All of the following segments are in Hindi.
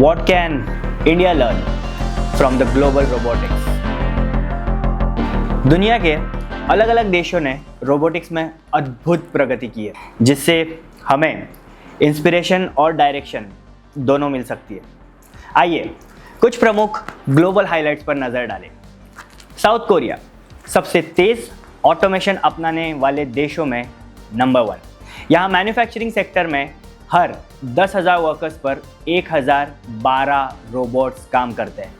What can India learn from the global robotics? दुनिया के अलग अलग देशों ने रोबोटिक्स में अद्भुत प्रगति की है, जिससे हमें इंस्पिरेशन और डायरेक्शन दोनों मिल सकती है। आइए कुछ प्रमुख ग्लोबल हाइलाइट्स पर नज़र डालें। साउथ कोरिया सबसे तेज़ ऑटोमेशन अपनाने वाले देशों में नंबर 1। यहाँ मैन्युफैक्चरिंग सेक्टर में हर 10,000 वर्कर्स पर 1,012 रोबोट्स काम करते हैं,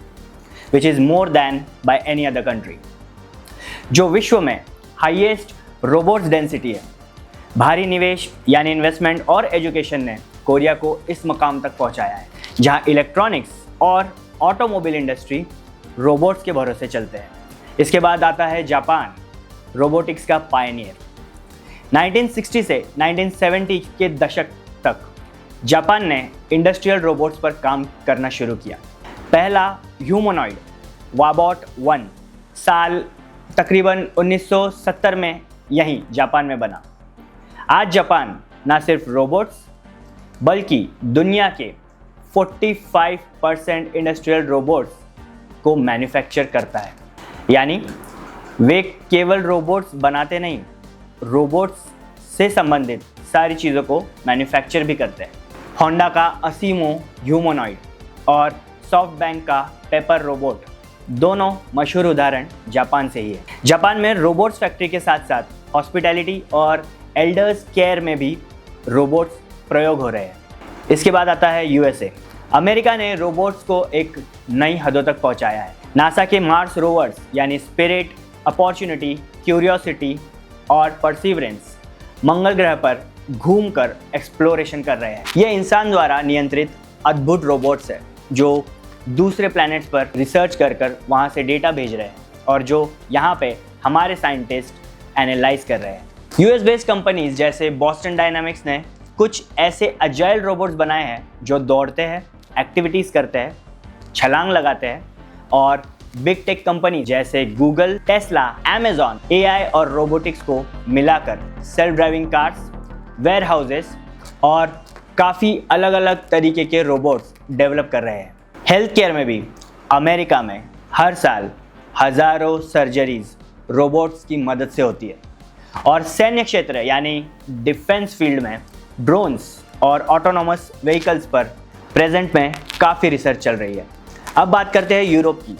which is more than by any other country. जो विश्व में हाईएस्ट रोबोट्स डेंसिटी है। भारी निवेश यानी इन्वेस्टमेंट और एजुकेशन ने कोरिया को इस मकाम तक पहुंचाया है, जहां इलेक्ट्रॉनिक्स और ऑटोमोबाइल इंडस्ट्री रोबोट्स के भरोसे चलते हैं। इसके बाद आता है जापान, रोबोटिक्स का पायनियर। 1960 से 1970 के दशक तक जापान ने इंडस्ट्रियल रोबोट्स पर काम करना शुरू किया। पहला ह्यूमनॉइड वाबॉट 1 साल तकरीबन 1970 में यहीं जापान में बना। आज जापान ना सिर्फ रोबोट्स बल्कि दुनिया के 45% इंडस्ट्रियल रोबोट्स को मैन्युफैक्चर करता है। यानी वे केवल रोबोट्स बनाते नहीं, रोबोट्स से संबंधित सारी चीज़ों को मैन्युफैक्चर भी करते हैं। होंडा का असीमो ह्यूमनॉइड और सॉफ्टबैंक का पेपर रोबोट दोनों मशहूर उदाहरण जापान से ही है। जापान में रोबोट्स फैक्ट्री के साथ साथ हॉस्पिटैलिटी और एल्डर्स केयर में भी रोबोट्स प्रयोग हो रहे हैं। इसके बाद आता है यूएसए। अमेरिका ने रोबोट्स को एक नई हदों तक पहुंचाया है। नासा के मार्स रोवर्स यानी स्पिरिट, अपॉर्चुनिटी, क्यूरियोसिटी और परसिवरेंस मंगल ग्रह पर घूमकर एक्सप्लोरेशन कर रहे हैं। ये इंसान द्वारा नियंत्रित अद्भुत रोबोट्स हैं जो दूसरे प्लैनेट्स पर रिसर्च कर वहाँ से डेटा भेज रहे हैं और जो यहाँ पे हमारे साइंटिस्ट एनालाइज कर रहे हैं। यूएस बेस्ड कंपनीज जैसे बॉस्टन डायनामिक्स ने कुछ ऐसे अजाइल रोबोट्स बनाए हैं जो दौड़ते हैं, एक्टिविटीज़ करते हैं, छलांग लगाते हैं और बिग टेक कंपनी जैसे गूगल, टेस्ला, अमेजॉन एआई और रोबोटिक्स को मिलाकर self driving cars, warehouses और काफ़ी अलग अलग तरीके के रोबोट्स डेवलप कर रहे हैं। हेल्थ केयर में भी अमेरिका में हर साल हज़ारों सर्जरीज रोबोट्स की मदद से होती है और सैन्य क्षेत्र यानी डिफेंस फील्ड में ड्रोन्स और ऑटोनोमस व्हीकल्स पर प्रेजेंट में काफ़ी रिसर्च चल रही है। अब बात करते हैं यूरोप की।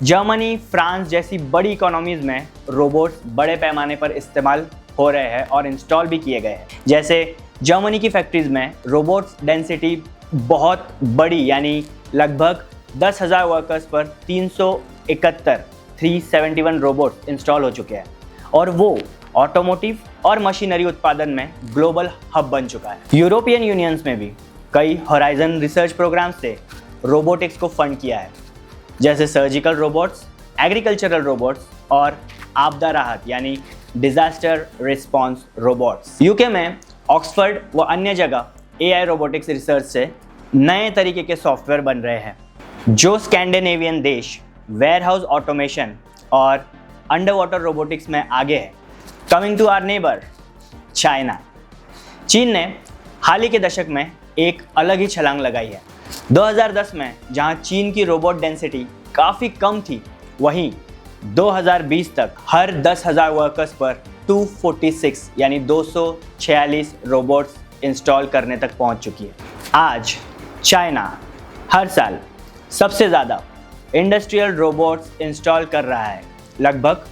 जर्मनी, फ्रांस जैसी बड़ी इकोनॉमीज़ में रोबोट्स बड़े पैमाने पर इस्तेमाल हो रहे हैं और इंस्टॉल भी किए गए हैं। जैसे जर्मनी की फैक्ट्रीज़ में रोबोट्स डेंसिटी बहुत बड़ी यानी लगभग 10,000 वर्कर्स पर 371 रोबोट्स इंस्टॉल हो चुके हैं और वो ऑटोमोटिव और मशीनरी उत्पादन में ग्लोबल हब बन चुका है। यूरोपियन यूनियंस में भी कई होराइजन रिसर्च प्रोग्राम्स से रोबोटिक्स को फंड किया है, जैसे सर्जिकल रोबोट्स, एग्रीकल्चरल रोबोट्स और आपदा राहत यानी डिजास्टर रिस्पॉन्स रोबोट्स। यूके में ऑक्सफर्ड व अन्य जगह एआई रोबोटिक्स रिसर्च से नए तरीके के सॉफ्टवेयर बन रहे हैं। जो स्कैंडिनेवियन देश वेयरहाउस ऑटोमेशन और अंडर वाटर रोबोटिक्स में आगे है। Coming to our neighbour China. चीन ने हाल ही के दशक में एक अलग ही छलांग लगाई है। 2010 में जहां चीन की रोबोट डेंसिटी काफ़ी कम थी, वहीं 2020 तक हर 10,000 वर्कर्स पर 246 यानी 246 रोबोट्स इंस्टॉल करने तक पहुंच चुकी है। आज चाइना हर साल सबसे ज़्यादा इंडस्ट्रियल रोबोट्स इंस्टॉल कर रहा है, लगभग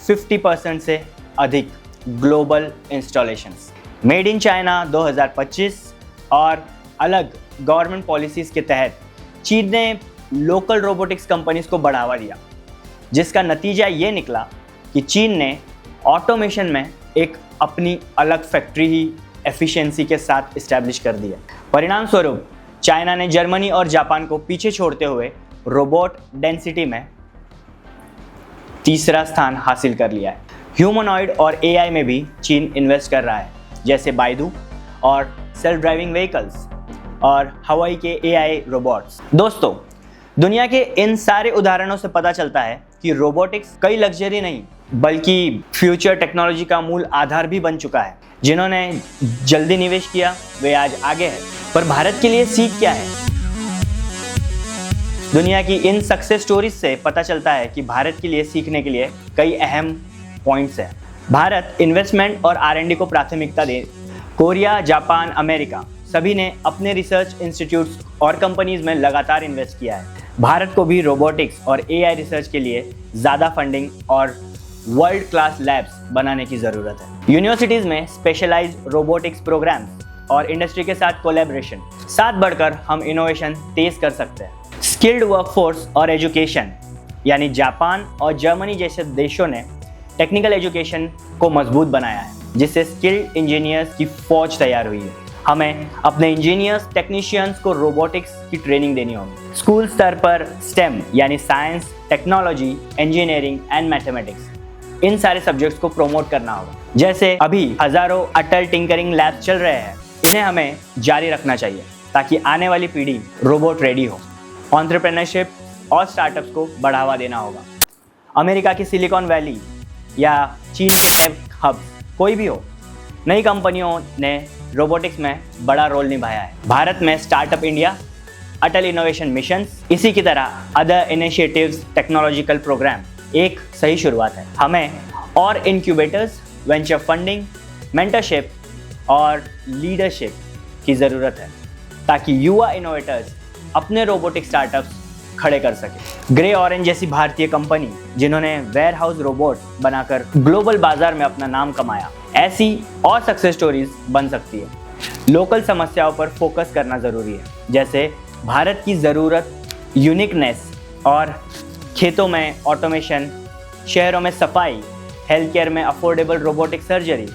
50% से अधिक global installations. Made in China 2025 और अलग गवर्नमेंट पॉलिसीज़ के तहत चीन ने लोकल रोबोटिक्स कंपनीज को बढ़ावा दिया, जिसका नतीजा ये निकला कि चीन ने ऑटोमेशन में एक अपनी अलग फैक्ट्री ही एफिशिएंसी के साथ इस्टेब्लिश कर दी है। परिणाम स्वरूप चाइना ने जर्मनी और जापान को पीछे छोड़ते हुए रोबोट डेंसिटी में तीसरा स्थान हासिल कर लिया है। ह्यूमनॉइड और एआई में भी चीन इन्वेस्ट कर रहा है, जैसे बाइडू और सेल्फ ड्राइविंग व्हीकल्स और हवाई के एआई रोबोट्स। दोस्तों, दुनिया के इन सारे उदाहरणों से पता चलता है कि रोबोटिक्स कई लग्जरी नहीं बल्कि फ्यूचर टेक्नोलॉजी का मूल आधार भी बन चुका है। जिन्होंने जल्दी निवेश किया वे आज आगे हैं। पर भारत के लिए सीख क्या है? दुनिया की इन सक्सेस स्टोरीज से पता चलता है कि भारत के लिए सीखने के लिए कई अहम पॉइंट्स हैं। भारत इन्वेस्टमेंट और R&D को प्राथमिकता दे। कोरिया, जापान, अमेरिका सभी ने अपने रिसर्च इंस्टीट्यूट्स और कंपनीज में लगातार इन्वेस्ट किया है। भारत को भी रोबोटिक्स और AI रिसर्च के लिए ज़्यादा फंडिंग और वर्ल्ड क्लास लैब्स बनाने की ज़रूरत है। यूनिवर्सिटीज़ में स्पेशलाइज्ड रोबोटिक्स प्रोग्राम्स और इंडस्ट्री के साथ कोलैबोरेशन साथ बढ़कर हम इनोवेशन तेज कर सकते हैं। स्किल्ड वर्कफोर्स और एजुकेशन, यानी जापान और जर्मनी जैसे देशों ने टेक्निकल एजुकेशन को मजबूत बनाया है, जिससे स्किल्ड इंजीनियर्स की फौज तैयार हुई है। हमें अपने इंजीनियर्स, टेक्नीशियंस को रोबोटिक्स की ट्रेनिंग देनी होगी। स्कूल स्तर पर स्टेम यानी science, technology, engineering and mathematics, इन सारे सब्जेक्ट्स को प्रमोट करना होगा। जैसे अभी हजारों अटल टिंकरिंग लैब्स चल रहे हैं, इन्हें हमें जारी रखना चाहिए ताकि आने वाली पीढ़ी रोबोट रेडी हो। एंटरप्रेन्योरशिप और स्टार्टअप्स को बढ़ावा देना होगा। अमेरिका की सिलिकॉन वैली या चीन के टेक हब कोई भी हो, नई कंपनियों ने रोबोटिक्स में बड़ा रोल निभाया है। भारत में स्टार्टअप इंडिया, अटल इनोवेशन मिशन, इसी की तरह अदर इनिशिएटिव्स, टेक्नोलॉजिकल प्रोग्राम एक सही शुरुआत है। हमें और इंक्यूबेटर्स, वेंचर फंडिंग, मेंटरशिप और लीडरशिप की ज़रूरत है ताकि युवा इनोवेटर्स अपने रोबोटिक स्टार्टअप्स खड़े कर सके। ग्रे ऑरेंज जैसी भारतीय कंपनी जिन्होंने वेयर हाउस रोबोट बनाकर ग्लोबल बाजार में अपना नाम कमाया, ऐसी और सक्सेस स्टोरीज बन सकती है। लोकल समस्याओं पर फोकस करना ज़रूरी है, जैसे भारत की ज़रूरत, यूनिकनेस और खेतों में ऑटोमेशन, शहरों में सफाई, हेल्थ केयर में अफोर्डेबल रोबोटिक सर्जरी।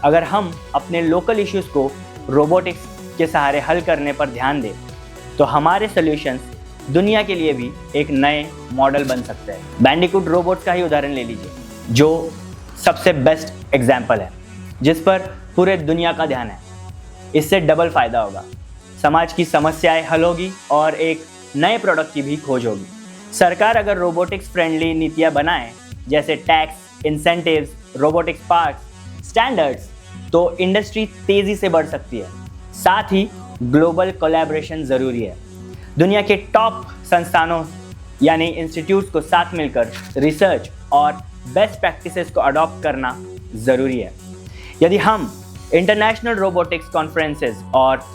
अगर हम अपने लोकल इश्यूज़ को रोबोटिक्स के सहारे हल करने पर ध्यान दें तो हमारे सॉल्यूशंस दुनिया के लिए भी एक नए मॉडल बन सकते हैं। बैंडिकूट रोबोट का ही उदाहरण ले लीजिए, जो सबसे बेस्ट एग्जाम्पल है, जिस पर पूरे दुनिया का ध्यान है। इससे डबल फायदा होगा, समाज की समस्याएं हल होगी और एक नए प्रोडक्ट की भी खोज होगी। सरकार अगर रोबोटिक्स फ्रेंडली नीतियां बनाए, जैसे tax, incentives, robotics parks, standards, तो इंडस्ट्री तेजी से बढ़ सकती है। साथ ही ग्लोबल कोलैबोरेशन ज़रूरी है। दुनिया के टॉप संस्थानों यानी इंस्टीट्यूट्स को साथ मिलकर रिसर्च और बेस्ट प्रैक्टिसेस को अडॉप्ट करना ज़रूरी है। यदि हम इंटरनेशनल रोबोटिक्स कॉन्फ्रेंसेस और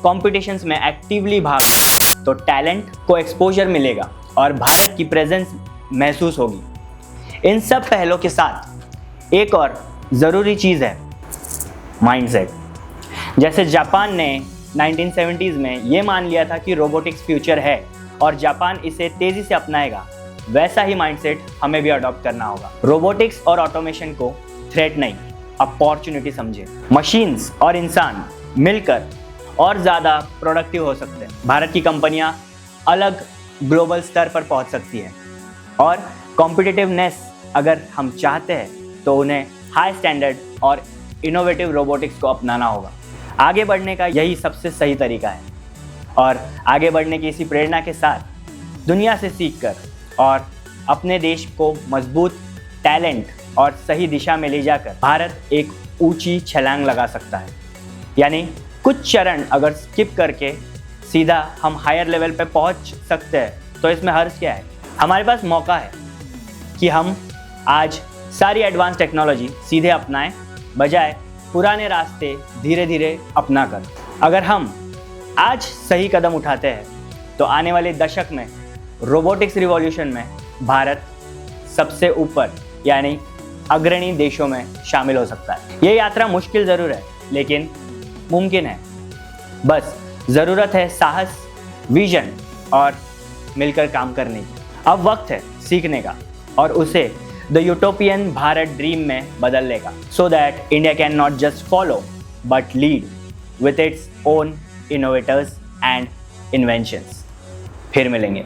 कॉम्पिटिशन्स में एक्टिवली भाग लें तो टैलेंट को एक्सपोजर मिलेगा और भारत की प्रेजेंस महसूस होगी। इन सब पहलों के साथ एक और ज़रूरी चीज़ है माइंडसेट। जैसे जापान ने 1970s में ये मान लिया था कि रोबोटिक्स फ्यूचर है और जापान इसे तेज़ी से अपनाएगा, वैसा ही माइंडसेट हमें भी अडॉप्ट करना होगा। रोबोटिक्स और ऑटोमेशन को थ्रेट नहीं, अपॉर्चुनिटी समझें। मशीन्स और इंसान मिलकर और ज़्यादा प्रोडक्टिव हो सकते हैं। भारत की कंपनियां अलग ग्लोबल स्तर पर पहुंच सकती हैं और कॉम्पिटिटिवनेस अगर हम चाहते हैं तो उन्हें हाई स्टैंडर्ड और इनोवेटिव रोबोटिक्स को अपनाना होगा। आगे बढ़ने का यही सबसे सही तरीका है और आगे बढ़ने की इसी प्रेरणा के साथ दुनिया से सीखकर और अपने देश को मजबूत टैलेंट और सही दिशा में ले जाकर भारत एक ऊंची छलांग लगा सकता है। यानी कुछ चरण अगर स्किप करके सीधा हम हायर लेवल पे पहुंच सकते हैं तो इसमें हर्ज क्या है। हमारे पास मौका है कि हम आज सारी एडवांस टेक्नोलॉजी सीधे अपनाएं, बजाय पुराने रास्ते धीरे धीरे अपना कर। अगर हम आज सही कदम उठाते हैं तो आने वाले दशक में रोबोटिक्स रिवॉल्यूशन में भारत सबसे ऊपर यानी अग्रणी देशों में शामिल हो सकता है। ये यात्रा मुश्किल ज़रूर है लेकिन मुमकिन है। बस ज़रूरत है साहस, विजन और मिलकर काम करने की। अब वक्त है सीखने का और उसे द यूटोपियन भारत ड्रीम में बदलने का, so that India can not just follow but lead with its own innovators and inventions. फिर मिलेंगे।